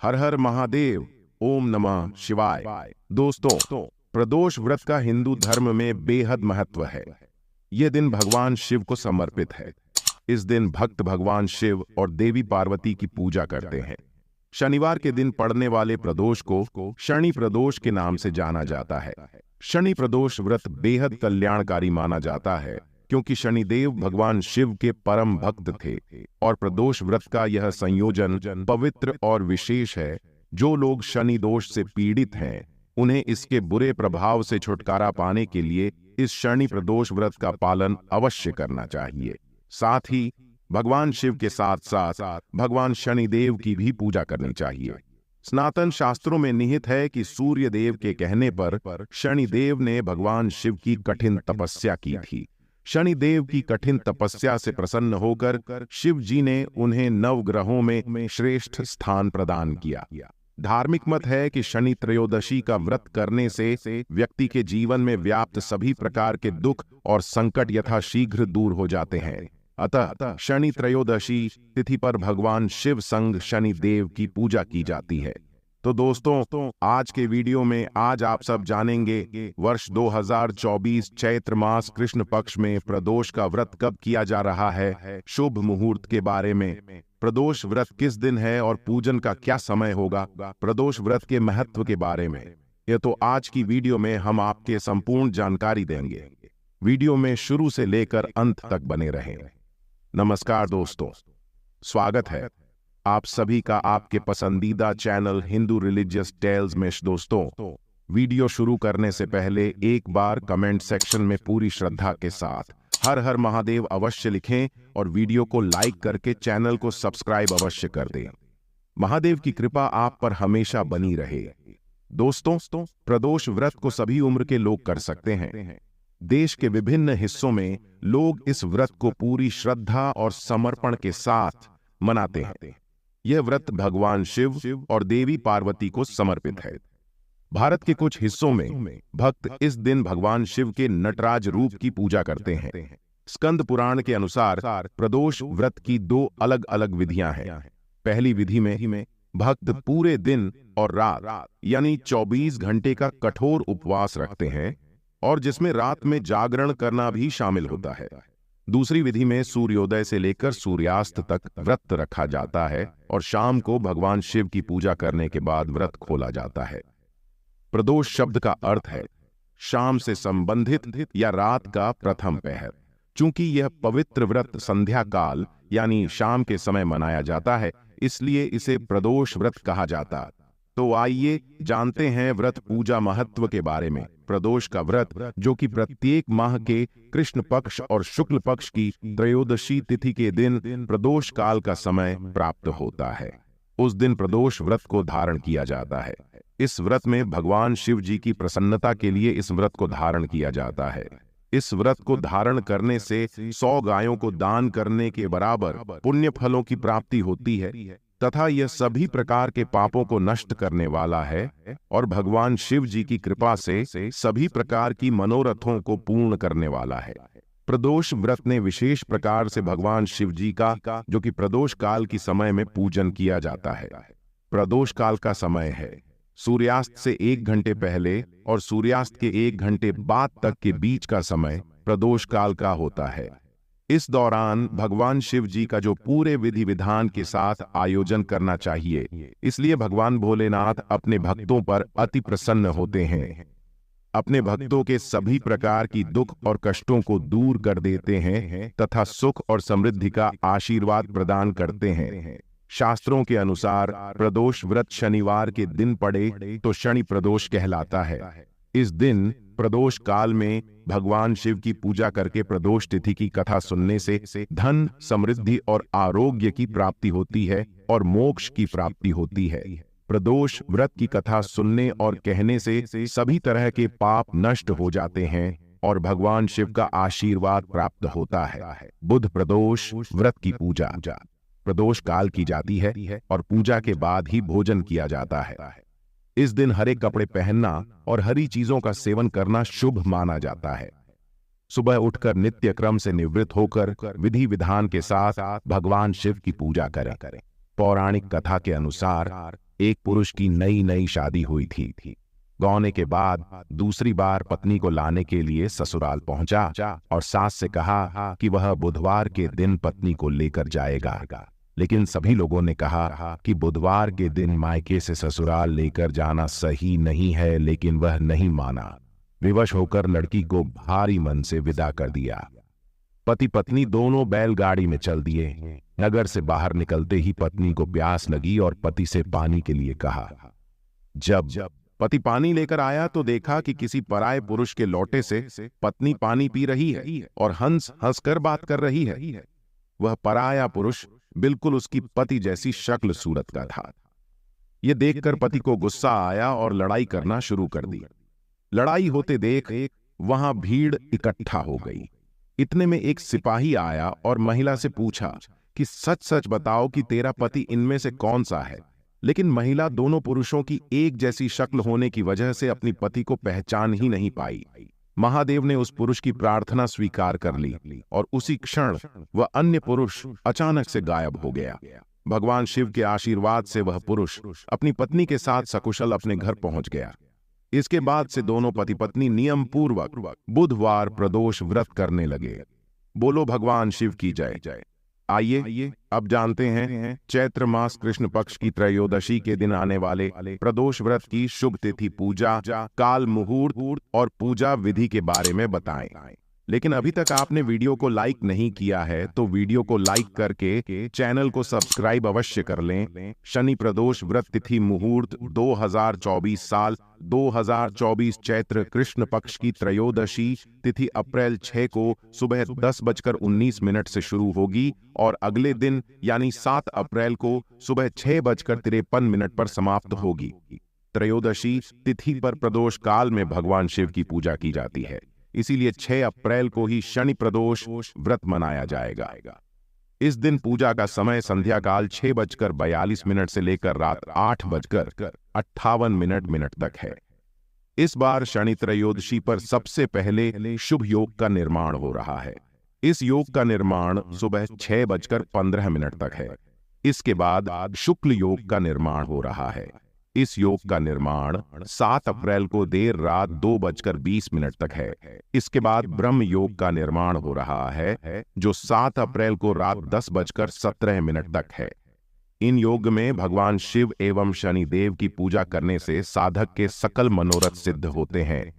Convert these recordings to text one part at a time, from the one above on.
हर हर महादेव। ओम नमः शिवाय। दोस्तों, प्रदोष व्रत का हिंदू धर्म में बेहद महत्व है। यह दिन भगवान शिव को समर्पित है। इस दिन भक्त भगवान शिव और देवी पार्वती की पूजा करते हैं। शनिवार के दिन पड़ने वाले प्रदोष को शनि प्रदोष के नाम से जाना जाता है। शनि प्रदोष व्रत बेहद कल्याणकारी माना जाता है क्योंकि शनिदेव भगवान शिव के परम भक्त थे और प्रदोष व्रत का यह संयोजन पवित्र और विशेष है। जो लोग शनि दोष से पीड़ित हैं उन्हें इसके बुरे प्रभाव से छुटकारा पाने के लिए इस शनि प्रदोष व्रत का पालन अवश्य करना चाहिए। साथ ही भगवान शिव के साथ साथ भगवान शनिदेव की भी पूजा करनी चाहिए। सनातन शास्त्रों में निहित है कि सूर्य देव के कहने पर शनिदेव ने भगवान शिव की कठिन तपस्या की थी। शनिदेव की कठिन तपस्या से प्रसन्न होकर शिव जी ने उन्हें नवग्रहों में श्रेष्ठ स्थान प्रदान किया। धार्मिक मत है कि शनि त्रयोदशी का व्रत करने से व्यक्ति के जीवन में व्याप्त सभी प्रकार के दुख और संकट यथाशीघ्र दूर हो जाते हैं। अतः शनि त्रयोदशी तिथि पर भगवान शिव संग शनि देव की पूजा की जाती है। तो दोस्तों, आज के वीडियो में आज आप सब जानेंगे वर्ष 2024 चैत्र मास कृष्ण पक्ष में प्रदोष का व्रत कब किया जा रहा है, शुभ मुहूर्त के बारे में, प्रदोष व्रत किस दिन है और पूजन का क्या समय होगा, प्रदोष व्रत के महत्व के बारे में। ये तो आज की वीडियो में हम आपके संपूर्ण जानकारी देंगे। वीडियो में शुरू से लेकर अंत तक बने रहें। नमस्कार दोस्तों, स्वागत है आप सभी का आपके पसंदीदा चैनल हिंदू रिलीजियस टेल्स में। दोस्तों, वीडियो शुरू करने से पहले एक बार कमेंट सेक्शन में पूरी श्रद्धा के साथ हर हर महादेव अवश्य लिखें और वीडियो को लाइक करके चैनल को सब्सक्राइब अवश्य कर दें। महादेव की कृपा आप पर हमेशा बनी रहे। दोस्तों, प्रदोष व्रत को सभी उम्र के लोग कर सकते हैं। देश के विभिन्न हिस्सों में लोग इस व्रत को पूरी श्रद्धा और समर्पण के साथ मनाते हैं। यह व्रत भगवान शिव और देवी पार्वती को समर्पित है। भारत के कुछ हिस्सों में भक्त इस दिन भगवान शिव के नटराज रूप की पूजा करते हैं। स्कंद पुराण के अनुसार प्रदोष व्रत की दो अलग अलग विधियां हैं। पहली विधि में भक्त पूरे दिन और रात यानी 24 घंटे का कठोर उपवास रखते हैं और जिसमें रात में जागरण करना भी शामिल होता है। दूसरी विधि में सूर्योदय से लेकर सूर्यास्त तक व्रत रखा जाता है और शाम को भगवान शिव की पूजा करने के बाद व्रत खोला जाता है। प्रदोष शब्द का अर्थ है शाम से संबंधित या रात का प्रथम पहर। चूंकि यह पवित्र व्रत संध्या काल यानी शाम के समय मनाया जाता है, इसलिए इसे प्रदोष व्रत कहा जाता। तो आइए जानते हैं व्रत पूजा महत्व के बारे में। प्रदोष का व्रत, जो कि प्रत्येक माह के कृष्ण पक्ष और शुक्ल पक्ष की त्रयोदशी तिथि के दिन प्रदोष काल का समय प्राप्त होता है, उस दिन प्रदोष व्रत को धारण किया जाता है। इस व्रत में भगवान शिव जी की प्रसन्नता के लिए इस व्रत को धारण किया जाता है। इस व्रत को धारण करने से 100 गायों को दान करने के बराबर पुण्य फलों की प्राप्ति होती है तथा यह सभी प्रकार के पापों को नष्ट करने वाला है और भगवान शिव जी की कृपा से सभी प्रकार की मनोरथों को पूर्ण करने वाला है। प्रदोष व्रत ने विशेष प्रकार से भगवान शिव जी का, जो कि प्रदोष काल की समय में पूजन किया जाता है। प्रदोष काल का समय है सूर्यास्त से 1 घंटे पहले और सूर्यास्त के 1 घंटे बाद तक के बीच का समय प्रदोष काल का होता है। इस दौरान भगवान शिव जी का जो पूरे विधि विधान के साथ आयोजन करना चाहिए, इसलिए भगवान भोलेनाथ अपने भक्तों पर अति प्रसन्न होते हैं। अपने भक्तों के सभी प्रकार की दुख और कष्टों को दूर कर देते हैं तथा सुख और समृद्धि का आशीर्वाद प्रदान करते हैं। शास्त्रों के अनुसार प्रदोष व्रत शनिवार के दिन पड़े तो शनि प्रदोष कहलाता है। इस दिन प्रदोष काल में भगवान शिव की पूजा करके प्रदोष तिथि की कथा सुनने से धन, समृद्धि और आरोग्य की प्राप्ति होती है और मोक्ष की प्राप्ति होती है। प्रदोष व्रत की कथा सुनने और कहने से सभी तरह के पाप नष्ट हो जाते हैं और भगवान शिव का आशीर्वाद प्राप्त होता है। बुध प्रदोष व्रत की पूजा प्रदोष काल की जाती है और पूजा के बाद ही भोजन किया जाता है। इस दिन हरे कपड़े पहनना और हरी चीजों का सेवन करना शुभ माना जाता है। सुबह उठकर नित्य क्रम से निवृत्त होकर विधि विधान के साथ भगवान शिव की पूजा करें। पौराणिक कथा के अनुसार एक पुरुष की नई नई शादी हुई थी। गौने के बाद दूसरी बार पत्नी को लाने के लिए ससुराल पहुंचा और सास से कहा कि वह बुधवार के दिन पत्नी को लेकर जाएगा। लेकिन सभी लोगों ने कहा कि बुधवार के दिन मायके से ससुराल लेकर जाना सही नहीं है, लेकिन वह नहीं माना। विवश होकर लड़की को भारी मन से विदा कर दिया। पति पत्नी दोनों बैलगाड़ी में चल दिए। नगर से बाहर निकलते ही पत्नी को प्यास लगी और पति से पानी के लिए कहा। जब पति पानी लेकर आया तो देखा कि किसी पराये पुरुष के लोटे से पत्नी पानी पी रही है और हंस हंसकर बात कर रही है। वह पराया पुरुष बिल्कुल उसकी पति जैसी शक्ल सूरत का था। यह देखकर पति को गुस्सा आया और लड़ाई करना शुरू कर दी। लड़ाई होते देख वहां भीड़ इकट्ठा हो गई। इतने में एक सिपाही आया और महिला से पूछा कि सच सच बताओ कि तेरा पति इनमें से कौन सा है। लेकिन महिला दोनों पुरुषों की एक जैसी शक्ल होने की वजह से अपनी पति को पहचान ही नहीं पाई। महादेव ने उस पुरुष की प्रार्थना स्वीकार कर ली और उसी क्षण वह अन्य पुरुष अचानक से गायब हो गया। भगवान शिव के आशीर्वाद से वह पुरुष अपनी पत्नी के साथ सकुशल अपने घर पहुंच गया। इसके बाद से दोनों पति पत्नी नियम पूर्वक बुधवार प्रदोष व्रत करने लगे। बोलो भगवान शिव की जय। आइए अब जानते हैं चैत्र मास कृष्ण पक्ष की त्रयोदशी के दिन आने वाले प्रदोष व्रत की शुभ तिथि, पूजा, काल, मुहूर्त और पूजा विधि के बारे में बताएं। लेकिन अभी तक आपने वीडियो को लाइक नहीं किया है तो वीडियो को लाइक करके चैनल को सब्सक्राइब अवश्य कर लें। शनि प्रदोष व्रत तिथि मुहूर्त 2024 साल 2024 चैत्र कृष्ण पक्ष की त्रयोदशी तिथि अप्रैल 6 को सुबह 10:19 से शुरू होगी और अगले दिन यानी 7 अप्रैल को सुबह 6:53 पर समाप्त होगी। त्रयोदशी तिथि पर प्रदोष काल में भगवान शिव की पूजा की जाती है, इसीलिए 6 अप्रैल को ही शनि प्रदोष व्रत मनाया जाएगा। इस दिन पूजा का समय संध्या काल 6:42 से लेकर रात 8:58 तक है। इस बार शनि त्रयोदशी पर सबसे पहले शुभ योग का निर्माण हो रहा है। इस योग का निर्माण सुबह 6:15 तक है। इसके बाद शुक्ल योग का निर्माण हो रहा है। इस योग का निर्माण 7 अप्रैल को देर रात 2:20 तक है। इसके बाद ब्रह्म योग का निर्माण हो रहा है जो 7 अप्रैल को रात 10:17 तक है। इन योग में भगवान शिव एवं शनि देव की पूजा करने से साधक के सकल मनोरथ सिद्ध होते हैं।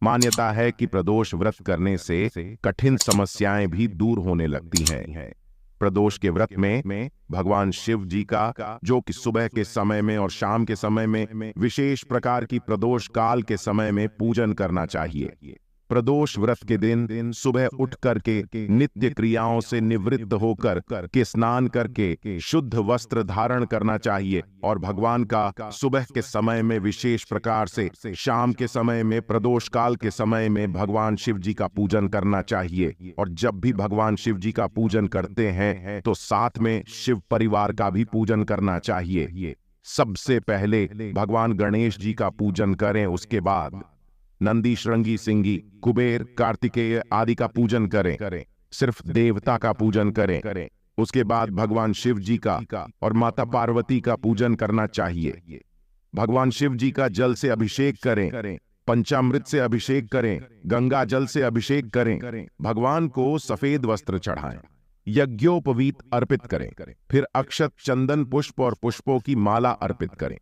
मान्यता है कि प्रदोष व्रत करने से कठिन समस्याएं भी दूर होने लगती हैं। प्रदोष के व्रत में भगवान शिव जी का जो कि सुबह के समय में और शाम के समय में विशेष प्रकार की प्रदोष काल के समय में पूजन करना चाहिए। प्रदोष व्रत के दिन सुबह उठ करके नित्य क्रियाओं से निवृत्त होकर के स्नान करके शुद्ध वस्त्र धारण करना चाहिए और भगवान का सुबह के समय में विशेष प्रकार से, शाम के समय में, प्रदोष काल के समय में भगवान शिव जी का पूजन करना चाहिए। और जब भी भगवान शिव जी का पूजन करते हैं तो साथ में शिव परिवार का भी पूजन करना चाहिए। सबसे पहले भगवान गणेश जी का पूजन करें, उसके बाद नंदी, श्रृंगी, सिंगी, कुबेर, कार्तिकेय आदि का पूजन करें। सिर्फ देवता का पूजन करें। उसके बाद भगवान शिव जी का और माता पार्वती का पूजन करना चाहिए। भगवान शिव जी का जल से अभिषेक करें, पंचामृत से अभिषेक करें, गंगा जल से अभिषेक करें। भगवान को सफेद वस्त्र चढ़ाएं, यज्ञोपवीत अर्पित करें, फिर अक्षत, चंदन, पुष्प और पुष्पों की माला अर्पित करें।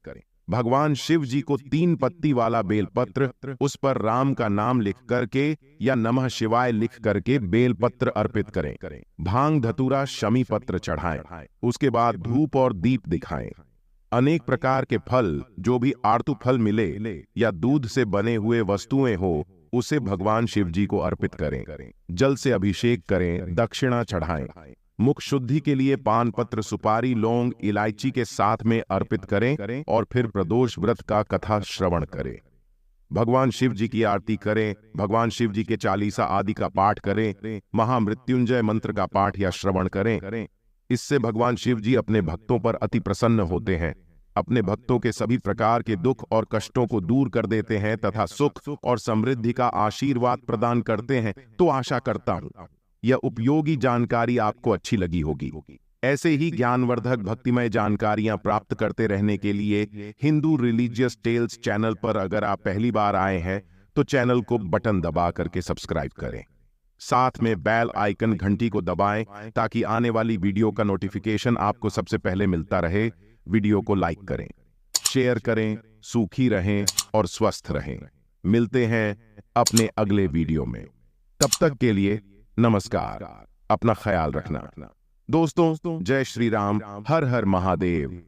भगवान शिव जी को 3 पत्ती वाला बेलपत्र, उस पर राम का नाम लिख करके या नमः शिवाय लिख करके बेलपत्र अर्पित करें। भांग, धतूरा, शमी पत्र चढ़ाएं। उसके बाद धूप और दीप दिखाएं। अनेक प्रकार के फल, जो भी आड़तू फल मिले या दूध से बने हुए वस्तुएं हो, उसे भगवान शिव जी को अर्पित करें। जल से अभिषेक करें, दक्षिणा चढ़ाएं। मुख शुद्धि के लिए पान पत्र, सुपारी, लौंग, इलायची के साथ में अर्पित करें और फिर प्रदोष व्रत का कथा श्रवण करें। भगवान शिव जी की आरती करें, भगवान शिव जी के चालीसा आदि का पाठ करें, महामृत्युंजय मंत्र का पाठ या श्रवण करें। इससे भगवान शिव जी अपने भक्तों पर अति प्रसन्न होते हैं, अपने भक्तों के सभी प्रकार के दुख और कष्टों को दूर कर देते हैं तथा सुख और समृद्धि का आशीर्वाद प्रदान करते हैं। तो आशा करता हूं यह उपयोगी जानकारी आपको अच्छी लगी होगी। ऐसे ही ज्ञानवर्धक भक्तिमय जानकारियां प्राप्त करते रहने के लिए हिंदू रिलीजियस टेल्स चैनल पर अगर आप पहली बार आए हैं तो चैनल को बटन दबा करके सब्सक्राइब करें। साथ में बेल आइकन घंटी को दबाएं ताकि आने वाली वीडियो का नोटिफिकेशन आपको सबसे पहले मिलता रहे। वीडियो को लाइक करें, शेयर करें, सुखी रहें और स्वस्थ रहें। मिलते हैं अपने अगले वीडियो में। तब तक के लिए नमस्कार। अपना ख्याल रखना दोस्तों। जय श्री राम। हर हर महादेव।